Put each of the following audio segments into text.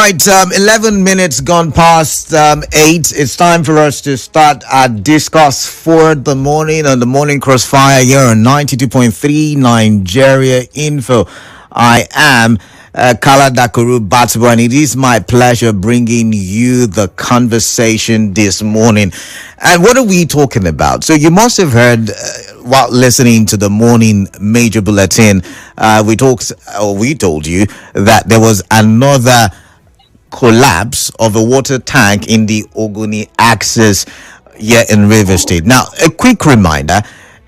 right, 11 minutes gone past 8. It's time for us to start our discuss for the morning on the Morning Crossfire here on 92.3 Nigeria Info. I am Kala Dakuru Batibo, and it is my pleasure bringing you the conversation this morning. And what are we talking about? So you must have heard while listening to the morning major bulletin, we told you that there was another collapse of a water tank in the Ogoni axis here in Rivers State. Now, a quick reminder.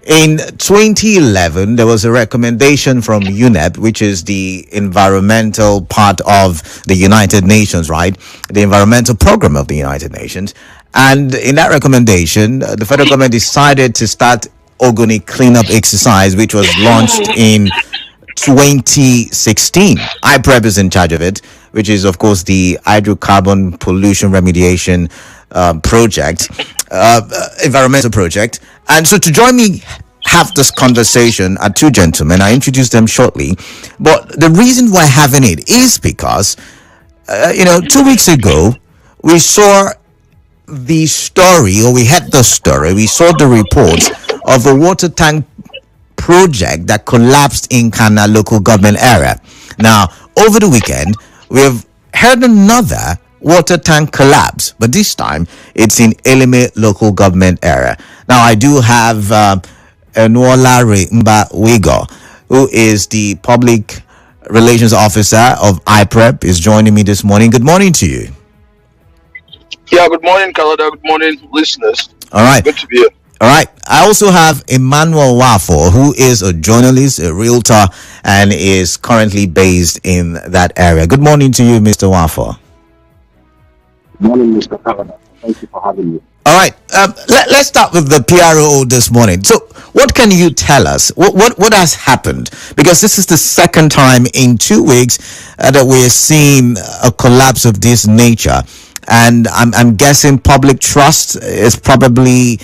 In 2011, there was a recommendation from UNEP, which is the environmental part of the United Nations, right? The environmental program of the United Nations. And in that recommendation, the federal government decided to start Ogoni cleanup exercise, which was launched in 2016. HYPREP is in charge of it, which is, of course, the hydrocarbon pollution remediation project, environmental project. And so to join me have this conversation are two gentlemen. I introduced them shortly. But the reason we're having it is because, 2 weeks ago, we saw the story, or we had the story, we saw the reports of a water tank project that collapsed in Kana local government area. Now, over the weekend, we have heard another water tank collapse, but this time it's in Eleme local government area. Now, I do have Nuolare Nwigoh, who is the public relations officer of HYPREP, is joining me this morning. Good morning to you. Yeah, good morning, Canada. Good morning, listeners. All right. Good to be here. All right. I also have Emmanuel Nwafor, who is a journalist, a realtor, and is currently based in that area. Good morning to you, Mr. Nwafor. Good morning, Mr. Canada. Thank you for having me. All right. Let's start with the PRO this morning. So, what can you tell us? What has happened? Because this is the second time in 2 weeks that we're seeing a collapse of this nature, and I'm guessing public trust is probably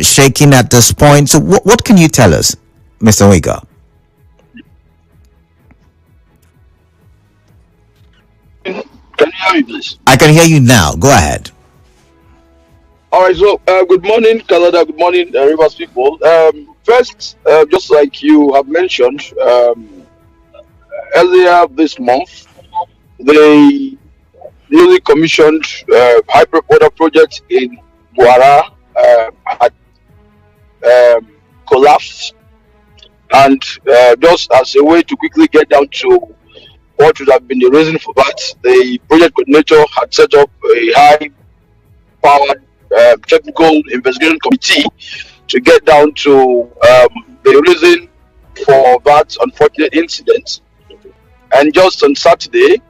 shaking at this point. So what can you tell us, Mr. Nwigoh? Can you hear me, please? I can hear you now. Go ahead. All right, so good morning, Canada. Good morning, Rivers people. First, just like you have mentioned, earlier this month, the newly commissioned HYPREP water project in Nuolare had collapsed, and just as a way to quickly get down to what would have been the reason for that, the project coordinator had set up a high-powered technical investigation committee to get down to the reason for that unfortunate incident. And just on Saturday,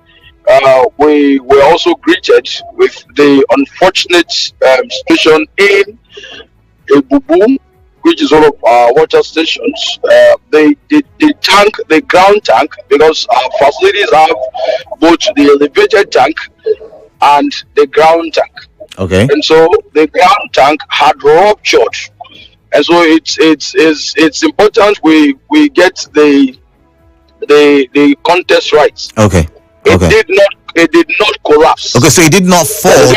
we were also greeted with the unfortunate situation in Ebubu, which is one of our water stations. The ground tank, because our facilities have both the elevated tank and the ground tank. Okay. And so the ground tank had ruptured, and so it's important we get the context right. Okay. It did not collapse. Okay, so it did not fall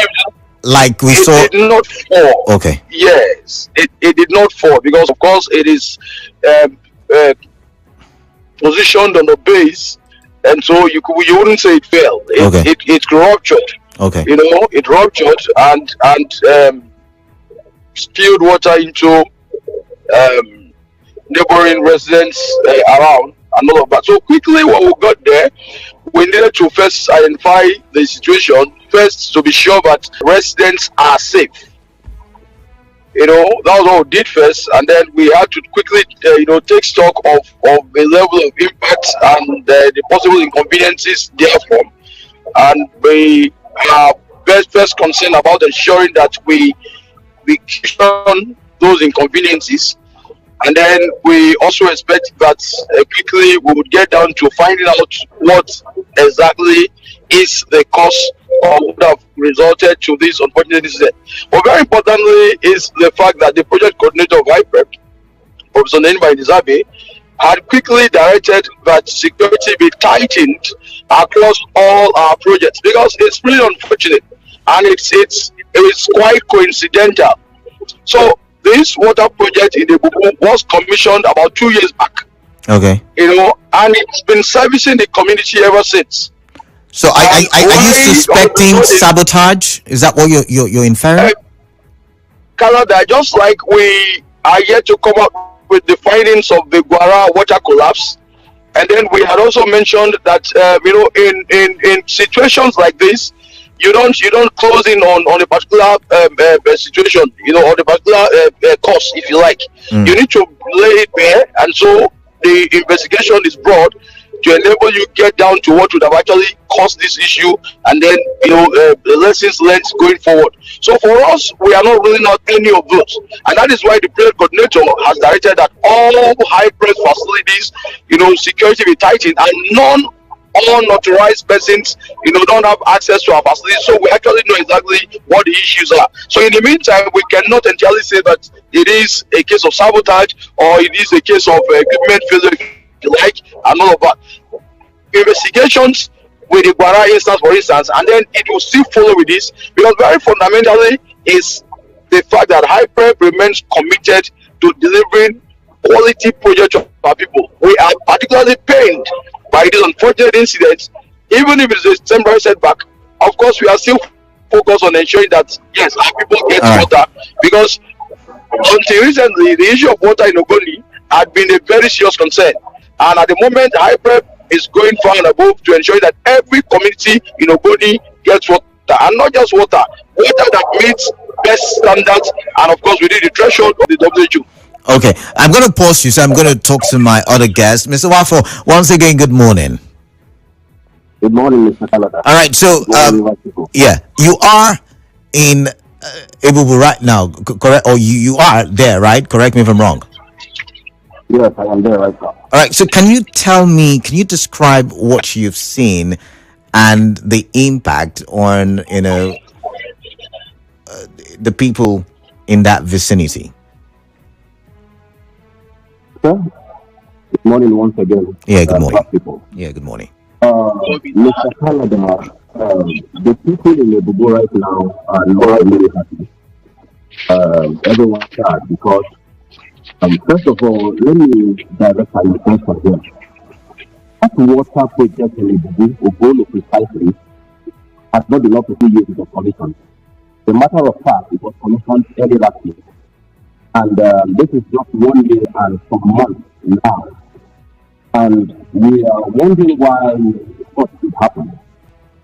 like we saw. It did not fall. Okay. Yes, it did not fall because, of course, it is positioned on the base, and so you wouldn't say it fell. It ruptured. Okay. It ruptured and spilled water into neighboring residents around and all of that. So quickly, when we got there, we needed to first identify the situation, first to be sure that residents are safe. That was what we did first, and then we had to quickly, take stock of the level of impact and the possible inconveniences therefrom. And we are first concerned about ensuring that we cushion those inconveniences. And then we also expect that quickly we would get down to finding out what exactly is the cause or would have resulted to this unfortunate incident. But very importantly is the fact that the project coordinator of HYPREP, Professor Nwigoh, had quickly directed that security be tightened across all our projects, because it's really unfortunate and it's quite coincidental. So this water project in Ebubu was commissioned about 2 years back. Okay. And it's been servicing the community ever since. So are you suspecting sabotage? Is that what you're inferring? Canada, just like we are yet to come up with the findings of the Guara water collapse, and then we had also mentioned that in situations like this, you don't close in on a particular situation, on a particular cause, if you like. You need to lay it bare, and so the investigation is broad to enable you get down to what would have actually caused this issue, and then the lessons learned going forward. So for us, we are not ruling out any of those, and that is why the project coordinator has directed that all HYPREP facilities, security be tightened, and unauthorized persons, don't have access to our facilities. So we actually know exactly what the issues are. So in the meantime, we cannot entirely say that it is a case of sabotage or it is a case of equipment failure, if you like, and all of that. Investigations with the Guara instance, for instance, and then it will still follow with this, because very fundamentally is the fact that HYPREP remains committed to delivering quality projects to our people. We are particularly pained by this unfortunate incident, even if it's a temporary setback. Of course, we are still focused on ensuring that yes, our people get water, because until recently, the issue of water in Ogoni had been a very serious concern, and at the moment, HYPREP is going far and above to ensure that every community in Ogoni gets water, and not just water that meets best standards, and of course within the threshold of the WHO. Okay, I'm going to pause you, so I'm going to talk to my other guest, Mr. Nwafor. Once again, good morning. Good morning, Mr. Canada. All right, so you are in Ebubu right now, correct? Or you are there, right? Correct me if I'm wrong. Yes, I am there right now. All right, so can you describe what you've seen and the impact on the people in that vicinity? Sir, good morning once again. Yeah, good morning. People. Yeah, good morning. Mr. Canada, the people in Nwigoh right now are not really happy. Everyone's sad because, first of all, let me direct our response for them. That water project in Nwigoh precisely has not been up to 2 years of commission. As a matter of fact, it was commissioned early last year. And this is just 1 year and some months now. And we are wondering why what did happen.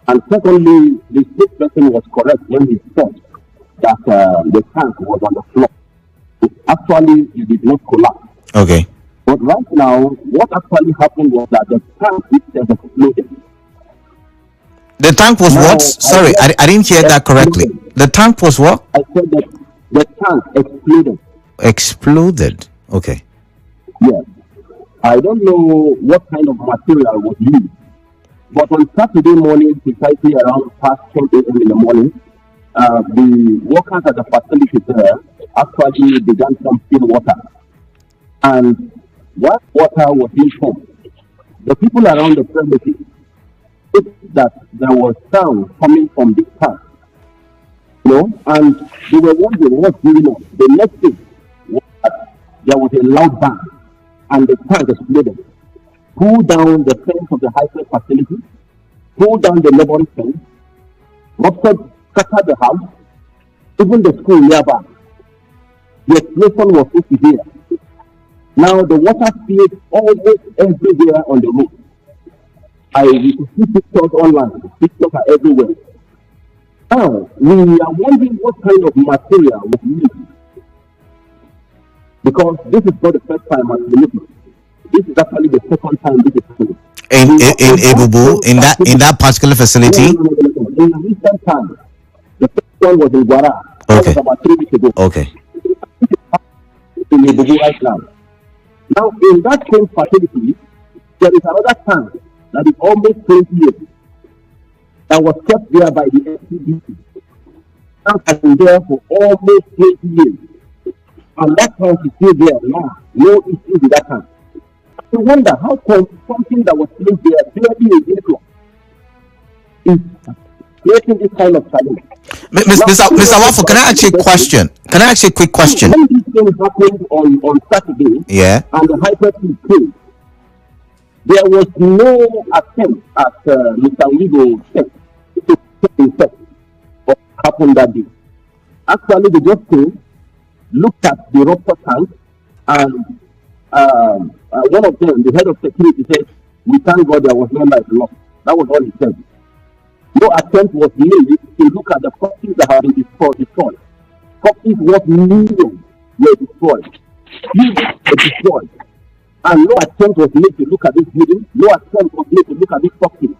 And secondly, the state person was correct when he said that the tank was on the floor. Actually, it did not collapse. Okay. But right now, what actually happened was that the tank itself exploded. The tank was what? Sorry, I didn't hear that correctly. The tank was what? I said that the tank exploded. Exploded. Okay. Yes. I don't know what kind of material was used, but on Saturday morning, precisely around past 10 a.m. in the morning, the workers at the facility there actually began pumping water. And while water was being pumped, the people around the premises said that there was sound coming from the tank. And they were wondering what's going on. The next thing was that there was a loud bang, and the tank exploded. Pulled down the fence of the HYPREP facility, pulled down the neighboring fence, ruptured, scattered the house, even the school nearby. The explosion was so severe. Now the water spilled almost everywhere on the road. We could see pictures online. Pictures are everywhere. Now, we are wondering what kind of material was used. Because this is not the first time I'm looking. This is actually the second time this is happening. In Ebubu, in that particular facility? In recent times. The first one was in Guara. Okay. That was about 3 weeks ago. Okay. In Ebubu right now. Now, in that same facility, there is another tank that is almost 20 years that was kept there by the SCDC. Tank has been there for almost 20 years. And that tank is still there now. No issue with that tank. You wonder how come something that was placed there barely a day long is creating this kind of challenge. Now, Mr. Nwafor, can I ask you a question? Can I ask you a quick question? when this thing happened on Saturday, Yeah. and the HYPREP came, there was no attempt at Mr. Nwigoh said to check himself what happened that day. Actually, they just came, looked at the rupture tank, and one of them, the head of security, said, "We thank God there was no life lost." That was all he said. No attempt was made to look at the properties that have been destroyed. Properties worth millions were destroyed. Buildings were destroyed. And no attempt was made to look at this building. No attempt was made to look at this property.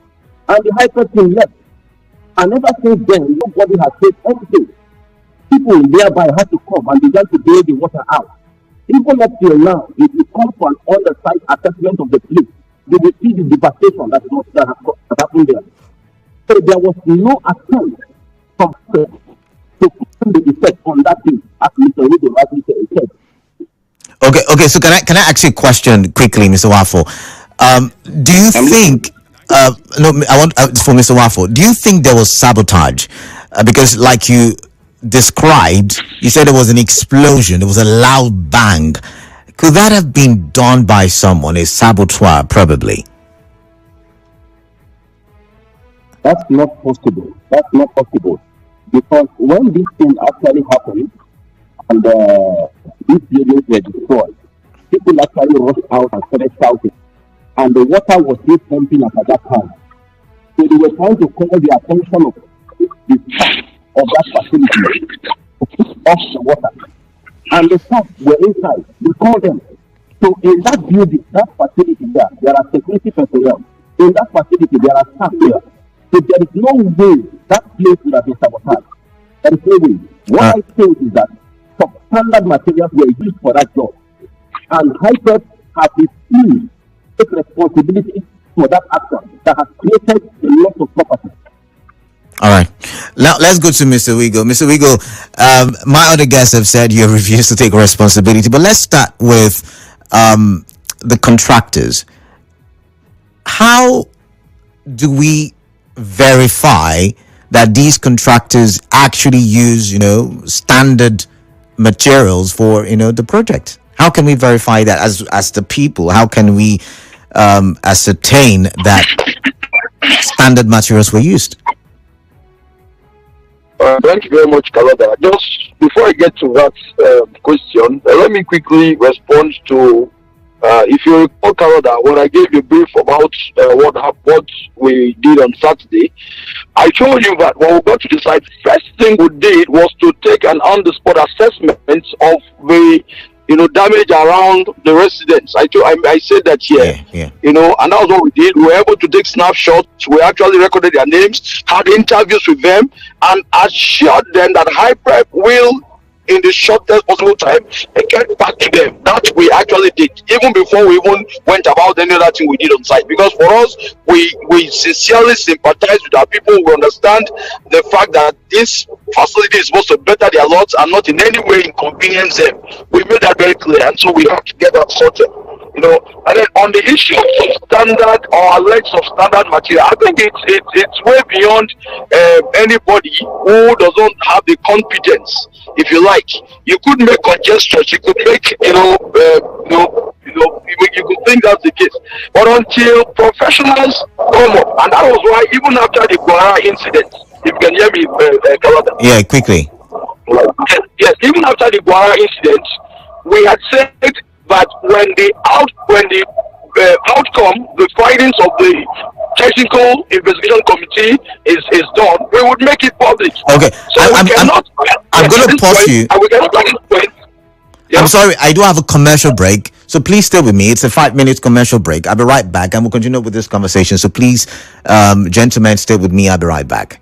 And the HYPREP team left. And ever since then, nobody has said anything. People thereby had to come and began to bail the water out. Even up till now, if you come for an on-the-site assessment of the place, you will see the devastation that has happened there. So there was no attempt from to put the effect on that thing, as Mr. Nwigoh rightly said. Okay. So can I ask you a question quickly, Mr. Nwafor? Do you think? No, I want for Mr. Nwafor. Do you think there was sabotage? Because, like you described, you said there was an explosion. There was a loud bang. Could that have been done by someone, a saboteur, probably? That's not possible. That's not possible. Because when this thing actually happened and these buildings were destroyed, people actually rushed out and started shouting. And the water was still pumping at that time. So they were trying to call the attention of the staff of that facility to push off the water. And the staff were inside. We called them. So in that building, that facility there are security personnel. In that facility, there are staff there. So there is no way that place would have been sabotaged. There is no way. What I think is that substandard materials were used for that job. And HYPREP has refused to take responsibility for that action that has created a loss of property. All right. Now let's go to Mr. Nwigoh. Mr. Nwigoh, my other guests have said you refuse to take responsibility, but let's start with the contractors. How do we verify that these contractors actually use, standard materials for, the project? How can we verify that as the people? How can we ascertain that standard materials were used? Thank you very much, Kalada. Just before I get to that question, let me quickly respond to, if you recall, Kalada, when I gave you a brief about what we did on Saturday, I told you that when we got to the site, first thing we did was to take an on-the-spot assessment of the damage around the residents. I said that here, yeah. and that was what we did. We were able to take snapshots. We actually recorded their names, had interviews with them, and assured them that HYPREP will, in the shortest possible time, get back to them. That we actually did, even before we even went about any other thing we did on site. Because for us, we sincerely sympathize with our people. We understand the fact that this facility is supposed to better their lots and not in any way inconvenience them. We made that very clear, and so we have to get that sorted. And then on the issue of substandard or alleged substandard material, I think it's way beyond anybody who doesn't have the competence. If you like, you could make congestions, you could make, you could think that's the case. But until professionals come up, and that was why even after the Nuolare incident, if you can hear me, Kalada. Yeah, quickly. Yes, even after the Nuolare incident, we had said that when the outcome, the findings of the technical investigation committee is done, we would make it public. Okay, So I'm going to pause you. Yeah. I'm sorry, I do have a commercial break, so please stay with me. It's a 5-minute commercial break. I'll be right back, and we'll continue with this conversation. So please, gentlemen, stay with me. I'll be right back.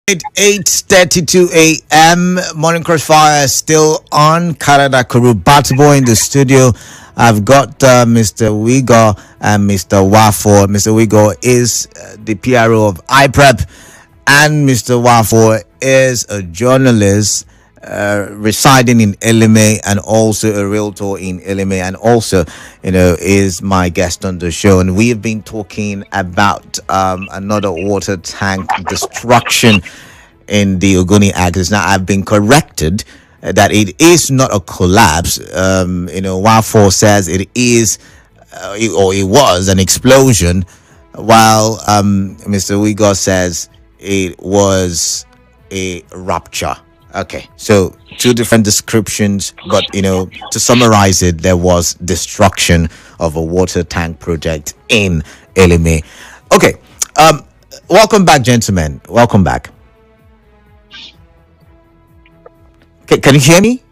At 8:32 a.m. Morning Crossfire still on. Canada Kurubatibo in the studio. I've got Mr. Nwigoh and Mr. Nwafor. Mr. Nwigoh is the PRO of HYPREP, and Mr. Nwafor is a journalist residing in Eleme and also a realtor in Eleme, and also, is my guest on the show. And we have been talking about another water tank destruction in the Ogoni Axis. Now, I've been corrected that it is not a collapse. Nwafor says it is, or it was an explosion, while Mr. Nwigoh says it was a rupture. Okay, so two different descriptions, but to summarize it, there was destruction of a water tank project in Eleme. Okay, welcome back, gentlemen. Welcome back. Okay, can you hear me?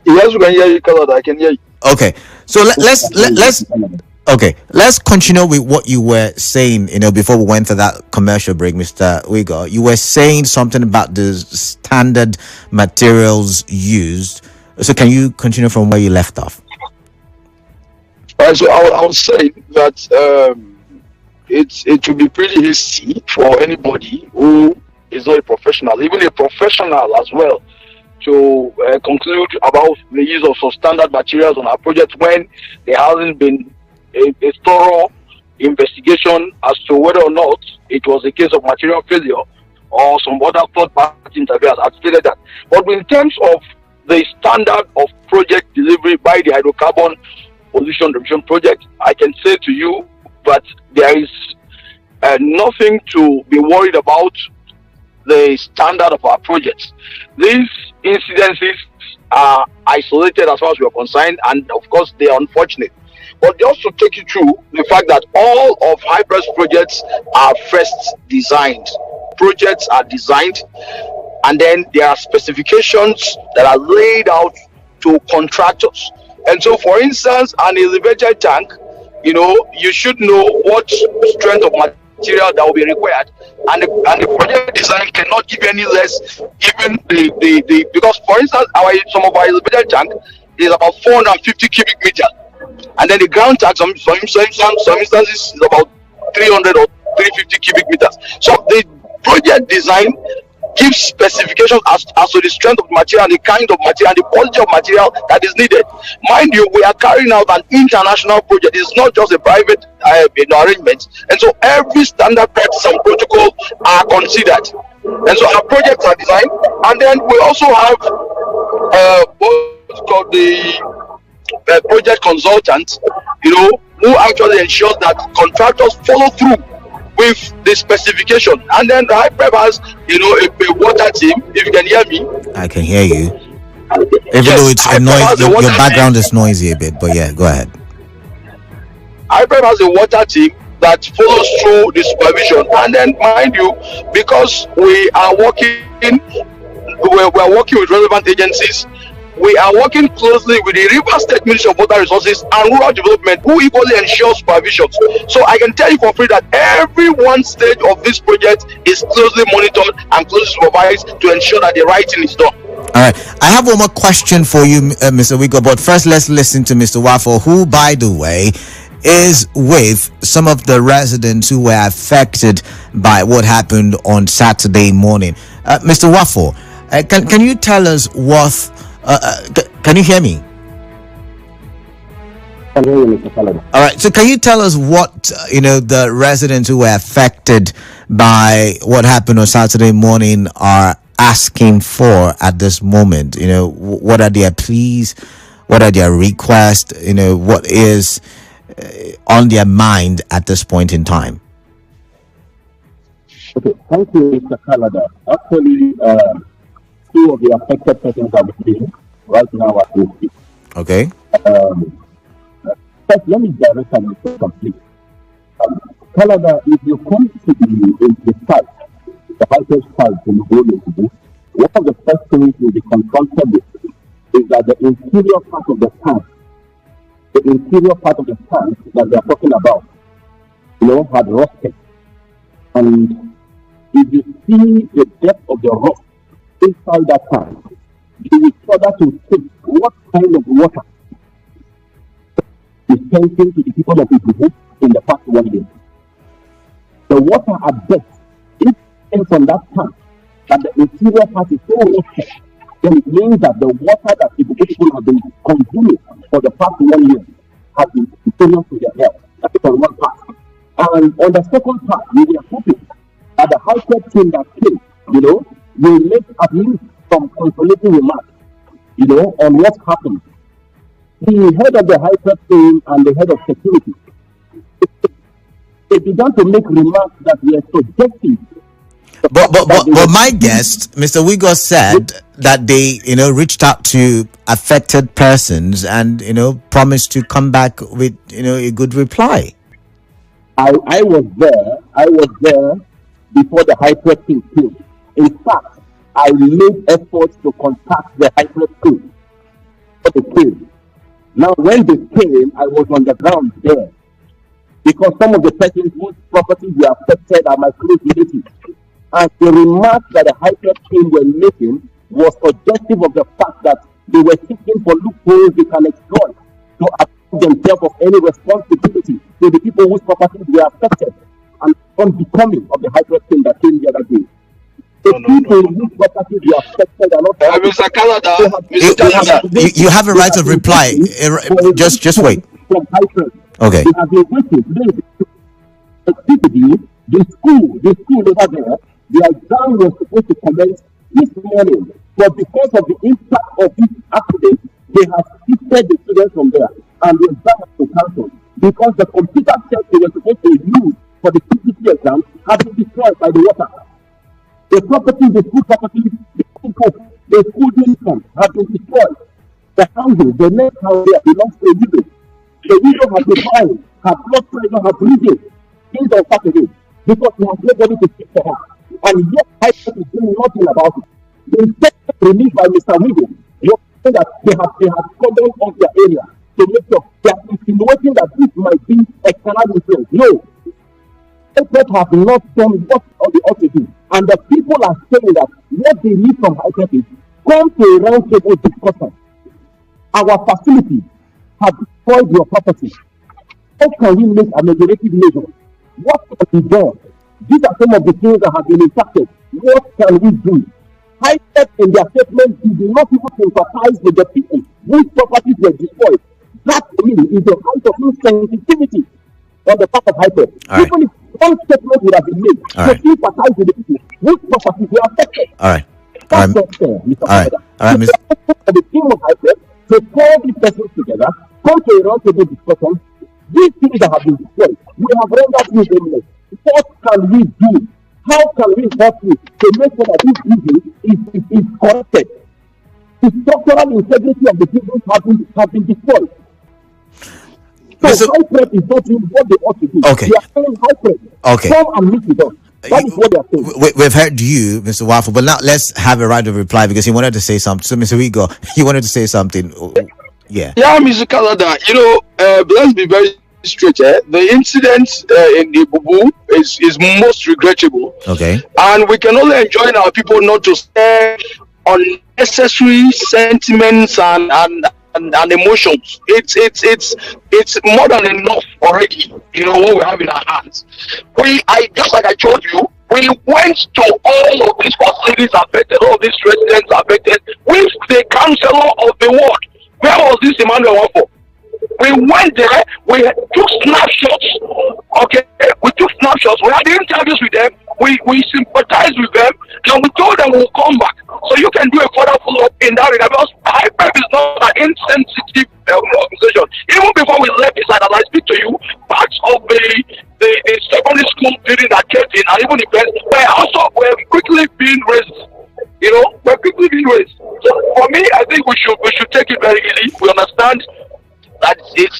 Yes, we can hear you, Colored. I can hear you. Okay, so let's continue with what you were saying, before we went to that commercial break, Mr. Nwigoh. You were saying something about the standard materials used. So can you continue from where you left off? So I would say that it would be pretty easy for anybody who is not a professional, even a professional as well, to conclude about the use of substandard materials on our project when there hasn't been a thorough investigation as to whether or not it was a case of material failure or some other third-party interference. I've stated that. But in terms of the standard of project delivery by the hydrocarbon pollution reduction project, I can say to you that there is nothing to be worried about the standard of our projects. These incidences are isolated as far as we are concerned, and of course they are unfortunate. But just to take you through the fact that all of HYPREP's projects are first designed. Projects are designed, and then there are specifications that are laid out to contractors. And so, for instance, an elevated tank, you should know what strength of material that will be required, and the project design cannot give any less, even the because, for instance, some of our elevated tank is about 450 cubic meters. And then the ground tank, some instances, is about 300 or 350 cubic meters. So the project design gives specifications as to the strength of the material, and the kind of material, and the quality of material that is needed. Mind you, we are carrying out an international project. It's not just a private arrangement. And so every standard practice and protocol are considered. And so our projects are designed. And then we also have what's called the project consultant, who actually ensures that contractors follow through with the specification. And then the HYPREP has, a water team. If you can hear me, I can hear you. Even though it's noisy, your background is noisy a bit, but yeah, go ahead. HYPREP has a water team that follows through the supervision. And then, mind you, because we are working with relevant agencies, we are working closely with the River State Ministry of Water Resources and Rural Development, who equally ensure supervisions. So I can tell you for free that every one stage of this project is closely monitored and closely supervised to ensure that the right thing is done. All right. I have one more question for you, Mr. Nwigoh, but first let's listen to Mr. Nwafor, who, by the way, is with some of the residents who were affected by what happened on Saturday morning. Mr. Nwafor, can you tell us what... can you hear me? I can hear you, Mr. Canada. All right. So can you tell us what, the residents who were affected by what happened on Saturday morning are asking for at this moment? What are their pleas? What are their requests? What is on their mind at this point in time? Okay. Thank you, Mr. Canada. Actually, two of the affected persons are with me right now as we speak. Okay. First, let me direct an complete. Canada, if you come to the site, the highest site in the world, one of the first things you'll be confronted with is that the interior part of the tank that they are talking about, had rusted. And if you see the depth of the rock inside that tank, you will struggle to think what kind of water is sent to the people of Ifiemi in the past 1 year. The water at best, if it from that tank, that the interior part is so rich, then it means that the water that the people have been consuming for the past 1 year has been inferior to their health. That is on one part. And on the second part, we were hoping that the HYPREP team that came, will make at least some consolidating remarks, on what happened. The head of the HYPREP team and the head of security, they began to make remarks that were suggestive. But my guest, Mr. Nwigoh, said that they, reached out to affected persons and, promised to come back with, a good reply. I was there before the HYPREP team came. In fact, I made efforts to contact the HYPREP team before they came. Now, when they came, I was on the ground there because some of the persons whose properties were affected are my close relatives. And the remarks that the HYPREP team were making was suggestive of the fact that they were seeking for loopholes they can exploit to avail themselves of any responsibility to the people whose properties were affected and unbecoming of the HYPREP team that came the other day. The people whose properties were affected are not. Mr. Canada, you have a right of reply. Just wait. From HYPREP. Okay. They have been waiting. The school over there, the exam was supposed to commence this morning, but because of the impact of this accident, they have shifted the students from there, and the exam was to cancel because the computer sets they were supposed to use for the PCT exam have been destroyed by the water. The school properties, the school uniform have been destroyed. The houses, the next house there belongs to a widow. The widow has been crying, her blood pressure has risen since on Saturday because he has nobody to speak for her. And yet, HYPREP is doing nothing about it. The inspector released by Mr. Nwigoh was saying that they have cordoned off their area to make sure they are insinuating that this might be external influence. No. HYPREP have not done what they ought to do. And the people are saying that what they need from HYPREP is come to a round table discussion. Our facilities have destroyed your property. How can we make ameliorative measures? What can be done? These are some of the things that have been impacted. What can we do? HYPREP in their statement did not even sympathize with the people whose properties were destroyed. That to me is the height of insensitivity on the part of HYPREP. Even if one statement would have been made to sympathize with the people whose properties were affected. That's not fair, Mr. The team of HYPREP to call these persons together, come to a roundtable discussion. These things that have been destroyed, we have rendered you blameless. What can we do? How can we help you to make sure that this issue is corrected? The structural integrity of the business have been destroyed. So HYPREP is not doing what they ought to do. Okay. They are saying HYPREP. Come and meet with us. That is what they are saying. We've heard you, Mr. Nwafor, but now let's have a right of reply because he wanted to say something. So, Mr. Nwigoh, you wanted to say something. Yeah, Mr. Canada, let's be very straight. The incident in the Bubu is most regrettable. Okay. And we can only enjoin our people not to say unnecessary sentiments and emotions. It's more than enough already. What we have in our hands. Just like I told you, we went to all of these facilities affected, all of these residents affected, with the counselor of the ward. Where was this Emmanuel for? We went there, we took snapshots, okay? We took snapshots, we had interviews with them, we sympathized with them, and we told them we'll come back. So you can do a further follow-up in that regard, because HYPREP is not an insensitive organization. Even before we left this side, as I speak to you, parts of the secondary school building that came in, and even the parents were quickly being raised. We're quickly being raised. So for me, I think we should take it very easy. We understand that it's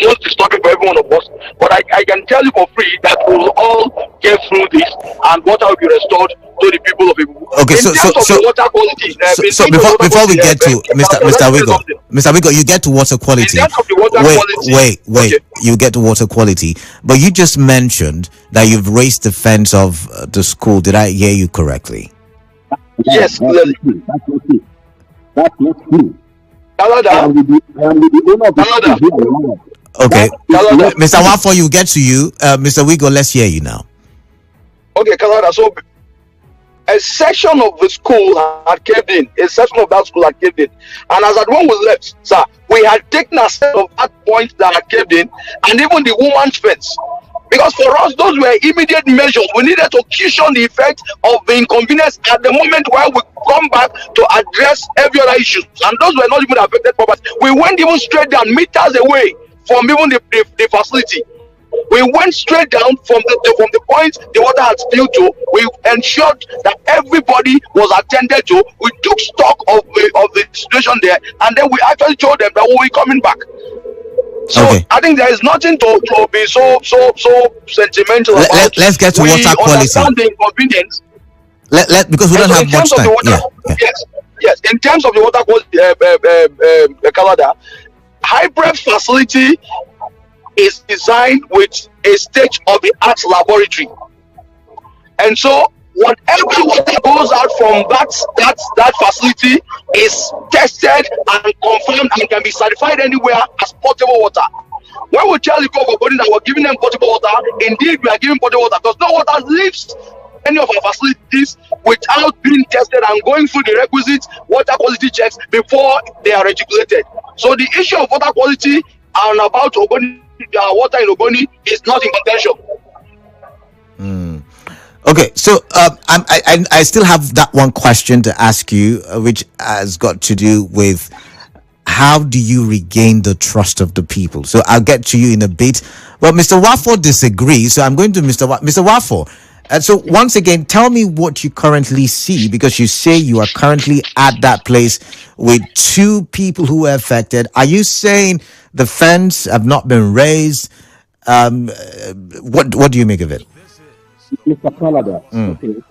most disturbing for every one of us. But I can tell you for free that we'll all get through this, and water will be restored to the people of Ibu. Okay, In terms of the water quality, so before we get to Mr. Nwigoh, Mr. Nwigoh, you get to water quality. In terms of the water quality, wait. Okay. You get to water quality, but you just mentioned that you've raised the fence of the school. Did I hear you correctly? Yes, clearly. That's not true. Canada. I am with the owner of the school. Okay, Mr. Nwafor, you get to you. Mr. Nwigoh, let's hear you now. Okay, Canada. So a section of the school had caved in. A section of that school had caved in. And as at when we left, sir, we had taken a set of that point that had caved in, and even the woman's fence. Because for us, those were immediate measures. We needed to cushion the effect of the inconvenience at the moment while we come back to address every other issue. And those were not even affected properties. We went even straight down, meters away from even the facility. We went straight down from the point the water had spilled to. We ensured that everybody was attended to. We took stock of the situation there, and then we actually told them that we were coming back. So I think there is nothing to be so sentimental about. Let's get to water quality. Understand the inconvenience. Because we don't have much time. Yes. In terms of the water quality, Canada, HYPREP facility is designed with a state-of-the-art laboratory, and so whatever water goes out from that facility is tested and confirmed and can be certified anywhere as potable water. When we tell the people of Ogoni that we're giving them potable water, indeed we are giving potable water, because no water leaves any of our facilities without being tested and going through the requisite water quality checks before they are regulated. So the issue of water quality and about Ogoni, water in Ogoni, is not in contention. Okay, so I still have that one question to ask you, which has got to do with how do you regain the trust of the people? So I'll get to you in a bit. Well, Mr. Nwafor disagrees, so I'm going to Mr. Nwafor. And so once again, tell me what you currently see, because you say you are currently at that place with 2 people who were affected. Are you saying the fence have not been raised? What do you make of it? Mr. Canada, okay.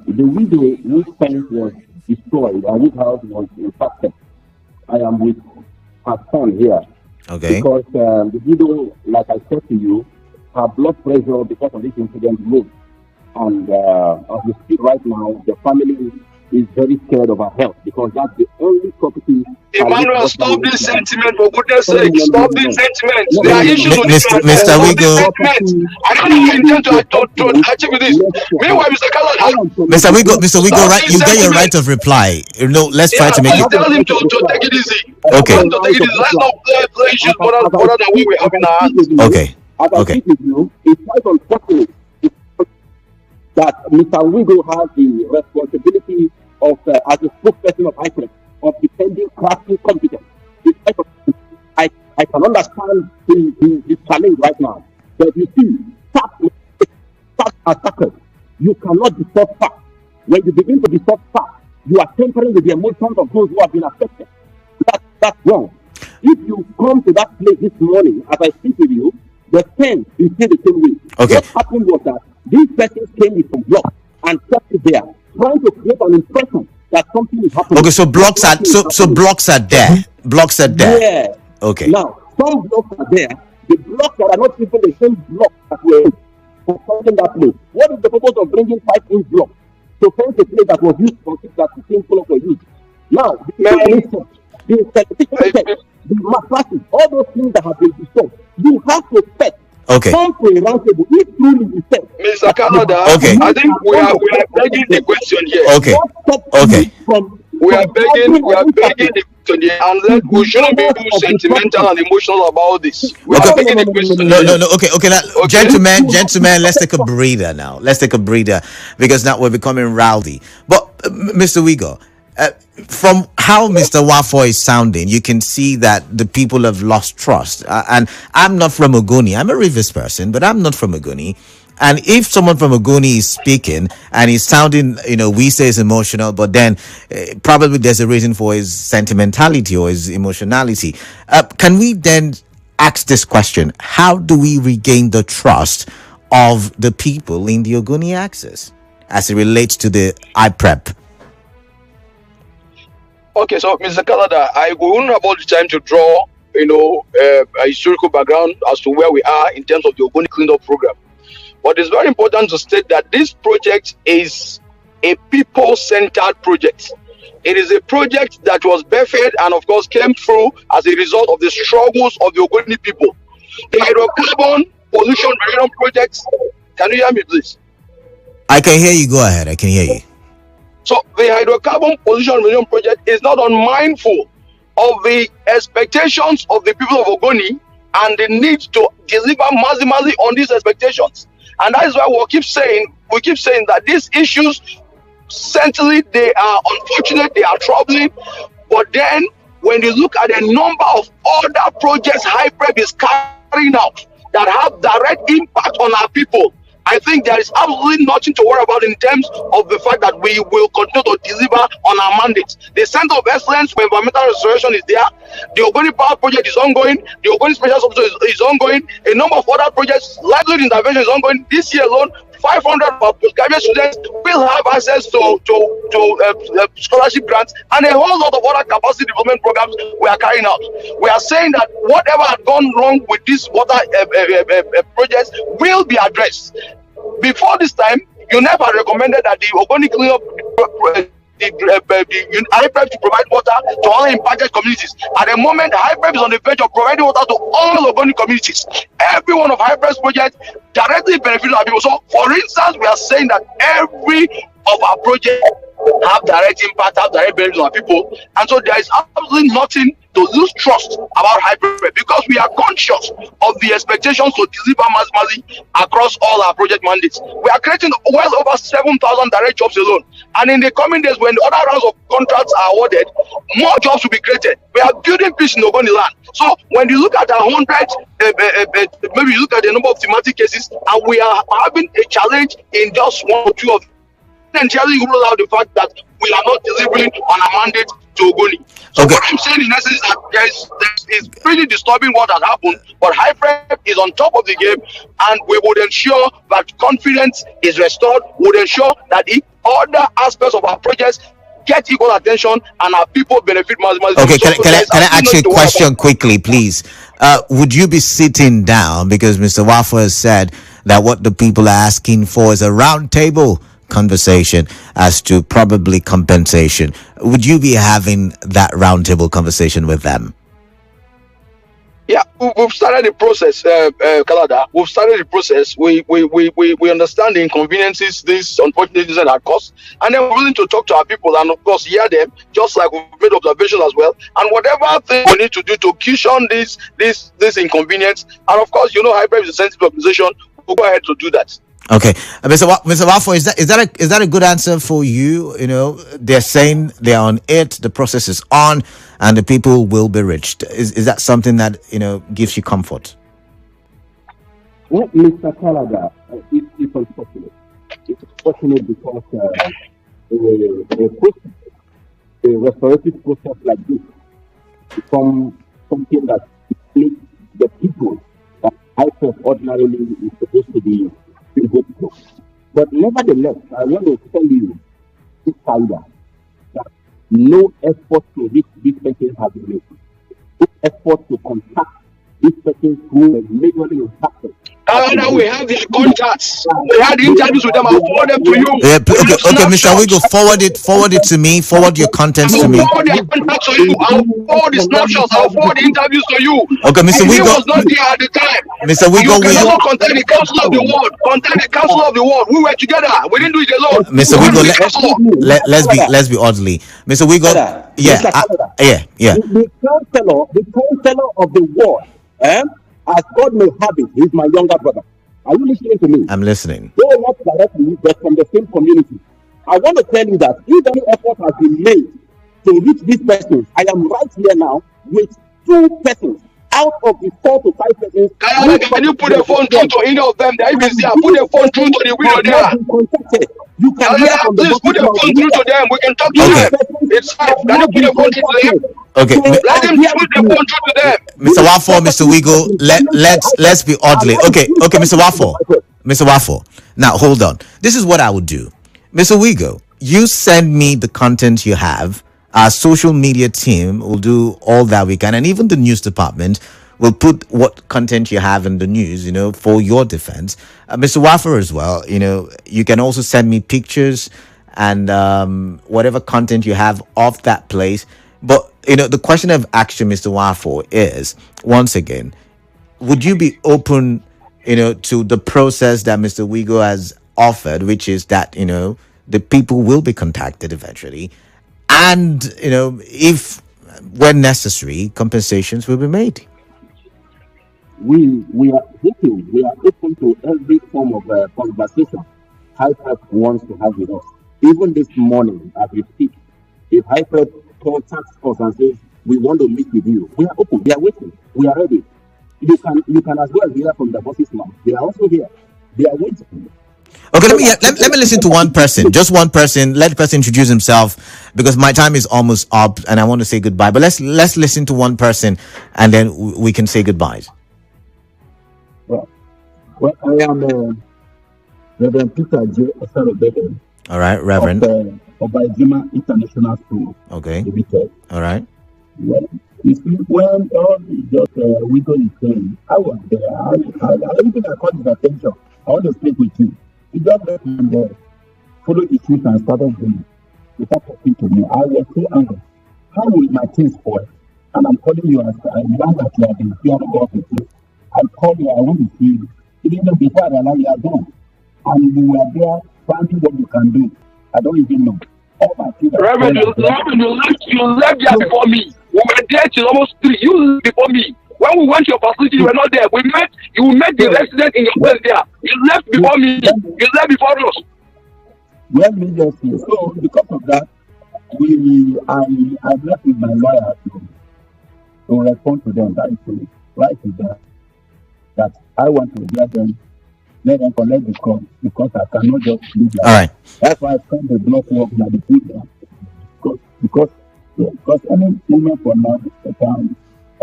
The widow whose fence was destroyed and whose house was impacted, I am with her son here. Okay. Because the widow, like I said to you, her blood pressure because of this incident rose. And as we speak right now, the family is very scared of her health, because that's the only property. Emmanuel, stop this sentiment, for goodness sake. Stop this sentiment. There are issues with this. Mr. Nwigoh. I don't know if you intend to achieve this. Meanwhile, Mr. Kalad, Mr. Nwigoh, right? You get your right of reply. Let's try to make it. Tell him to take it easy. Okay. Let's not play issues more than what we have in our hands. Okay. As I speak with you, it's quite unfortunate that Mr. Nwigoh has the responsibility of, as a spokesperson of HYPREP, of defending crafting competence. I can understand the challenge right now. But you see, facts are sacred. You cannot distort facts. When you begin to distort facts, you are tampering with the emotions of those who have been affected. That's wrong. If you come to that place this morning, as I speak with you, the fence is still the same way. Okay. What happened was that these persons came with some blocks and kept it there, trying to create an impression that something is happening. Okay, so blocks are blocks are there. Blocks are there. Yeah. Okay. Now, some blocks are there. The blocks that are not even the same blocks that were for something that place. What is the purpose of bringing 5-inch blocks to fence a place that was used for 16 blocks were used? Now, the certificate, the mattresses, all those things that have been destroyed, you have to expect. Okay. Come to a round table. If truly you said, Mr. Canada, okay. I think we are begging the question here. Okay. Okay. We are begging the question here, and we shouldn't be too sentimental and emotional about this. We are begging the question. No. Okay. Now, gentlemen, let's take a breather now. Let's take a breather, because now we're becoming rowdy. But Mr. Nwigoh, from how Mr. Nwafor is sounding, you can see that the people have lost trust. And I'm not from Ogoni. I'm a Rivers person, but I'm not from Ogoni. And if someone from Ogoni is speaking and he's sounding, we say it's emotional, but then probably there's a reason for his sentimentality or his emotionality. Can we then ask this question? How do we regain the trust of the people in the Ogoni axis as it relates to the HYPREP? Okay, so Mr. Canada, I wouldn't have all the time to draw, a historical background as to where we are in terms of the Ogoni cleanup program. But it's very important to state that this project is a people-centered project. It is a project that was birthed and, of course, came through as a result of the struggles of the Ogoni people. The hydrocarbon pollution reduction project. Can you hear me, please? I can hear you. Go ahead. I can hear you. So the hydrocarbon pollution reduction project is not unmindful of the expectations of the people of Ogoni and the need to deliver maximally on these expectations. And that is why we keep saying that these issues, certainly they are unfortunate, they are troubling, but then when you look at the number of other projects HYPREP is carrying out that have direct impact on our people, I think there is absolutely nothing to worry about in terms of the fact that we will continue to deliver on our mandates. The Center of Excellence for Environmental Restoration is there. The Ogoni Power Project is ongoing. The Ogoni Special Hospital is ongoing. A number of other projects, livelihood intervention is ongoing. This year alone, 500 of our postgraduate students will have access to scholarship grants and a whole lot of other capacity development programs we are carrying out. We are saying that whatever had gone wrong with these water projects will be addressed. Before this time, UNEP recommended that the Ogoni cleanup the HYPREP to provide water to all impacted communities. At the moment, HYPREP is on the verge of providing water to all Ogoni communities. Every one of HYPREP's projects directly benefits our people. So, for instance, we are saying that every of our projects have direct impact, have direct benefits on our people, and so there is absolutely nothing to lose trust about HYPREP because we are conscious of the expectations to deliver maximally across all our project mandates. We are creating well over 7,000 direct jobs alone, and in the coming days, when the other rounds of contracts are awarded, more jobs will be created. We are building peace in Ogoni land. So when you look at 100, maybe you look at the number of thematic cases, and we are having a challenge in just one or two of them, entirely rule out the fact that we are not delivering on a mandate to Ogoni. So okay. What I'm saying in essence is that it's pretty disturbing what has happened, but HYPREP is on top of the game, and we would ensure that confidence is restored, would ensure that other aspects of our projects get equal attention and our people benefit maximally. Okay, can I ask you a question quickly, please? Would you be sitting down, because Mr. Nwafor has said that what the people are asking for is a round table conversation as to probably compensation. Would you be having that roundtable conversation with them? Yeah, we've started the process, Kalada. We've started the process. We understand the inconveniences these unfortunate are caused, and then we're willing to talk to our people and, of course, hear them, just like we've made observations as well. And whatever thing we need to do to cushion this inconvenience, and of course, HYPREP is a sensitive organization, we'll go ahead to do that. Okay, Mr. Nwafor, is that a good answer for you? They're saying they're on it, the process is on, and the people will be reached. Is that something that gives you comfort? Well, Mr. Canada, it's unfortunate. It's unfortunate because a restorative process like this becomes something that makes the people that HYPREP ordinarily is supposed to be. But nevertheless, I want to tell you, this Saida, that no effort to reach this person has been made. No effort to contact this person who is majorly impacted. Now we have their contacts. We had interviews with them. I'll forward them to you. Yeah, okay, Mr. Nwigoh, forward it to me. Forward your contents to me. I'll forward their contacts to you. I'll forward the snapshots. I'll forward the interviews to you. Okay, Mr. Nwigoh. He was not there at the time. Mr. Nwigoh, you can also contact the Council of the World. Contact the Council of the World. We were together. We didn't do it alone. Mr. Nwigoh, let's be orderly. Mr. Nwigoh, yeah. The counselor of the world, as God may have it, he's my younger brother. Are you listening to me? I'm listening. Though not directly, but from the same community. I want to tell you that if any effort has been made to reach these persons, I am right here now with 2 persons out of the 4 to 5 persons. Can you put the phone through to any of them? Put the phone through to the window there. You can hear from please put the phone through to them. We can talk to them. It's safe. Can you put the phone through to them? Okay. Let them put the phone through to them. Mr. Nwafor, Mr. Nwigoh, let's be orderly. Okay, Mr. Nwafor. Mr. Nwafor. Now, hold on. This is what I would do. Mr. Nwigoh, you send me the content you have. Our social media team will do all that we can, and even the news department will put what content you have in the news, for your defense. Mr. Nwafor as well, you can also send me pictures and whatever content you have of that place. But, the question of action, Mr. Nwafor, is, once again, would you be open, to the process that Mr. Nwigoh has offered, which is that, the people will be contacted eventually. And, if when necessary, compensations will be made. We are open. We are open to every form of conversation HYPREP wants to have with us. Even this morning, as we speak, if HYPREP contacts us and says we want to meet with you, we are open. We are waiting. We are ready. You can as well hear from the bosses now. They are also here. They are waiting. Okay, let me listen to one person, just one person. Let the person introduce himself because my time is almost up and I want to say goodbye. But let's listen to one person and then we can say goodbyes. Well, I am Reverend Peter J. Osarobede. All right, Reverend. Of Obaijima International School. Okay. Limited. All right. Well, you see, when all just Nwigoh is saying, I was there. Everything I caught his attention. I want to speak with you. He just let me follow issues and started doing without talking to me. I was so angry. How will my things spoil? And I'm calling you as I learned that you have been fear of God with you. I called you, I want to see you. Even though before I realized you are gone. And you were there finding what you can do. I don't even know. Reverend, you left there before me. We were there till almost 3. You left before me. When we went to your facility, you were not there. You met the resident in your place there. You left before me. You left before us. Well, me just see. So because of that, I left with my lawyer to respond to them. That is to write to them that I want to hear them. Let them collect the call because I cannot just leave them. All right. That's why I spent the block work that they put there. Because any moment from now,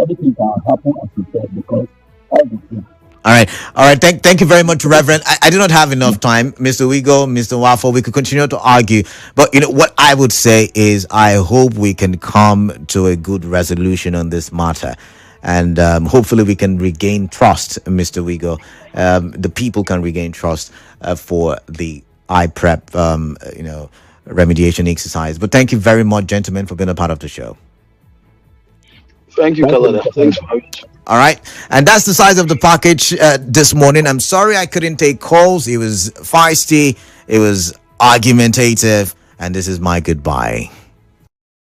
everything can happen as you said because everything. All right. Thank you very much, Reverend. I do not have enough time, Mr. Nwigoh, Mr. Nwafor. We could continue to argue, but what I would say is I hope we can come to a good resolution on this matter, and hopefully we can regain trust, Mr. Nwigoh. The people can regain trust for the HYPREP, remediation exercise. But thank you very much, gentlemen, for being a part of the show. Thank you, Kalada. Thanks for having me. All right. And that's the size of the package this morning. I'm sorry I couldn't take calls. It was feisty. It was argumentative. And this is my goodbye.